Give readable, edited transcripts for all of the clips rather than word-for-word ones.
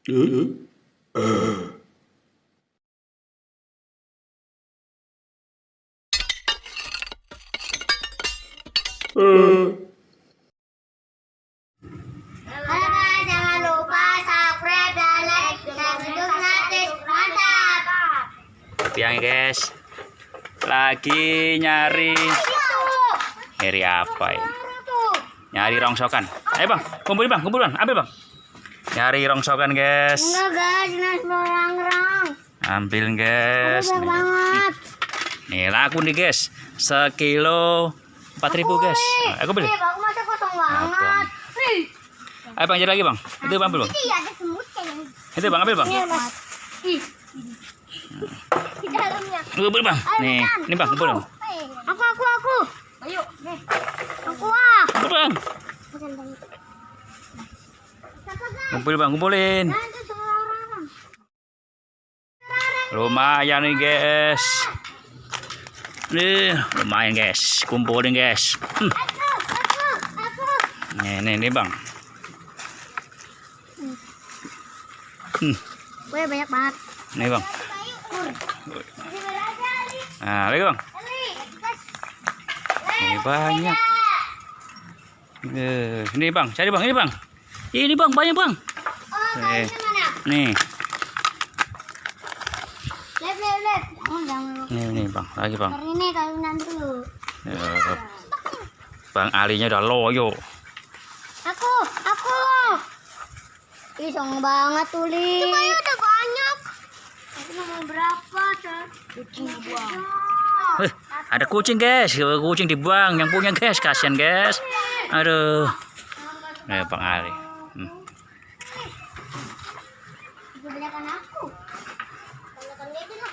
Halo guys, jangan lupa subscribe dan like dan dukung gratis. Mantap. Yang guys, lagi nyari apa ini? Nyari rongsokan. Ayo bang, kumpulin bang, ambil bang. Nyari rongsokan guys. Enggak guys, ini sembarang-barang. Ambil guys. Banyak banget. Nih laku nih guys, sekilo 4.000 guys. Aku beli. Aku masa kosong banget. Ayo bang, jadi lagi bang. Itu bang ambil bang. Iya, ada semutnya. Itu bang ambil bang. Iya mas. Di dalamnya. Kumpul bang. Nih, ini bang kumpul bang. Aku. Ayo, nih. Aku ah. Kumpul bang. Kumpul bang, kumpulin. Lumayan nih guys. Nih, lumayan guys. Kumpulin guys. Nih bang. Wih, banyak banget. Nih bang. Nah, lagi bang. Ini banyak. Ini bang, cari bang, ini bang. Ini bang, banyak bang. Oh, Nih, lihat. Oh, jangan. nih bang, lagi bang. Ini kawinan dulu. Bang Alinya udah loyo. Aku. Ih, song banget tuh, Li. Coba ya, udah banyak. Aku mau berapa, Cak? Kucing dibuang. Ada kucing guys, kucing dibuang yang punya guys, kasihan guys. Aduh. Bang Ali. Kebanyakan aku. Kebanyakan dia lah.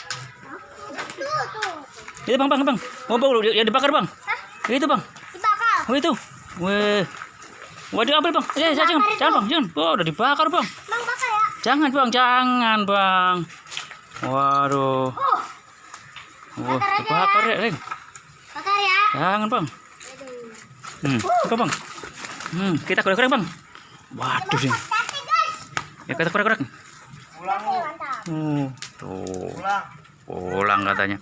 Tuh. Itu bang. Mau ya dibakar bang. Hah? Itu bang. Dibakar. Oh itu. Weh. Waduh ambil bang. Jangan bang. Oh, udah dibakar bang. Bang, bakar ya. Jangan bang. Waduh. Wah, dibakar ya, Reng. Bakar ya. Jangan bang. Apa bang? Kita korek bang. Waduh sih. Ya kita korek. Mantap. Tuh. Pulang katanya.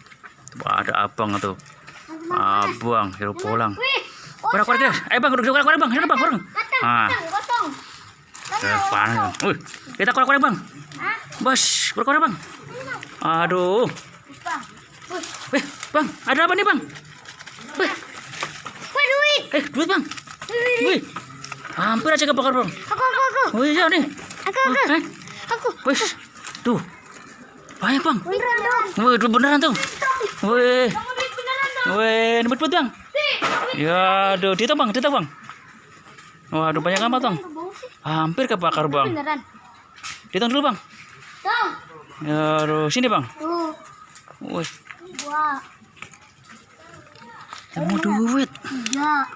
Tuh, ada abang tuh. Abang, hero pulang. Wih. Korek guys. Ayo bang, korek bang. Sini bang, korek. Gotong. Panas. Wih, kita korek bang. Hah? Bos, korek bang. Aduh. Wih, bang, ada apa nih bang? Wih, duit. duit bang. Wih, hampir aja kebakar bang. Aku. Wih, ya nih. Aku. Wih, tuh, banyak bang. Beneran dong. Wih, duit beneran tuh. Wih, Duit beneran dong. duit bang. Ya, aduh, ditang bang. Waduh, banyak amat bang. Hampir kebakar bang. Beneran. Ditang dulu bang. Dong. Ya, aduh, sini bang. Tuh. Wih, Dua. mau duit. 3.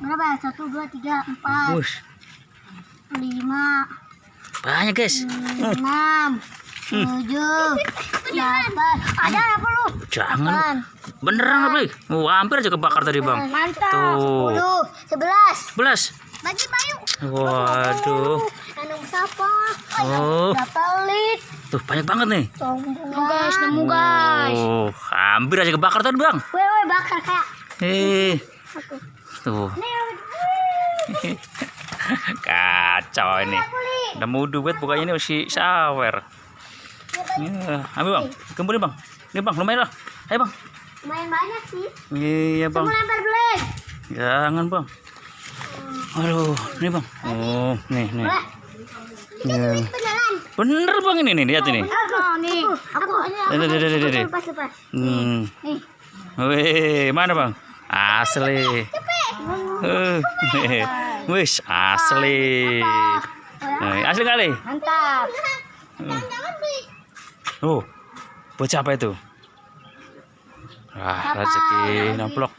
Berapa? 1, 2, 3, 4, Wih, 5, banyak guys. 6, 7, 8. Ada apa lu? Jangan. Beneran apa? Hampir aja kebakar tadi bang. Mantap. Tuh. 10, 11. 11. Bagi Bayu. Waduh. Anu siapa? Oh. Berapa lit? Tuh banyak banget nih. Guys, nemu guys. Oh, hampir aja kebakar tadi bang. Weh, bakar kayak. Tuh. Kacau ini. Nemu duit bukannya ini si sawer. Ya, ambil bang. Kumpulin bang. Ini bang, lumayan lah. Ayo bang. Lumayan banyak sih. Iya bang. Mau lempar blade. Jangan bang. Aduh, ini bang. Oh, nih. Ya. Beneran. Bener bang ini nih, lihat ini. Aku. Lepas. Nih. Wih, mana bang? Asli. Wih, asli. Asli kali. Mantap. Oh, buat siapa itu? Rezeki namplok.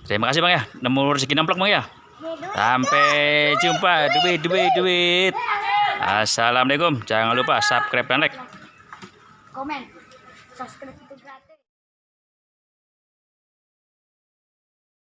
Terima kasih bang ya, nemu rezeki namplok bang ya. Sampai jumpa, duit. Assalamualaikum. Jangan lupa subscribe dan like. Komen. Subscribe.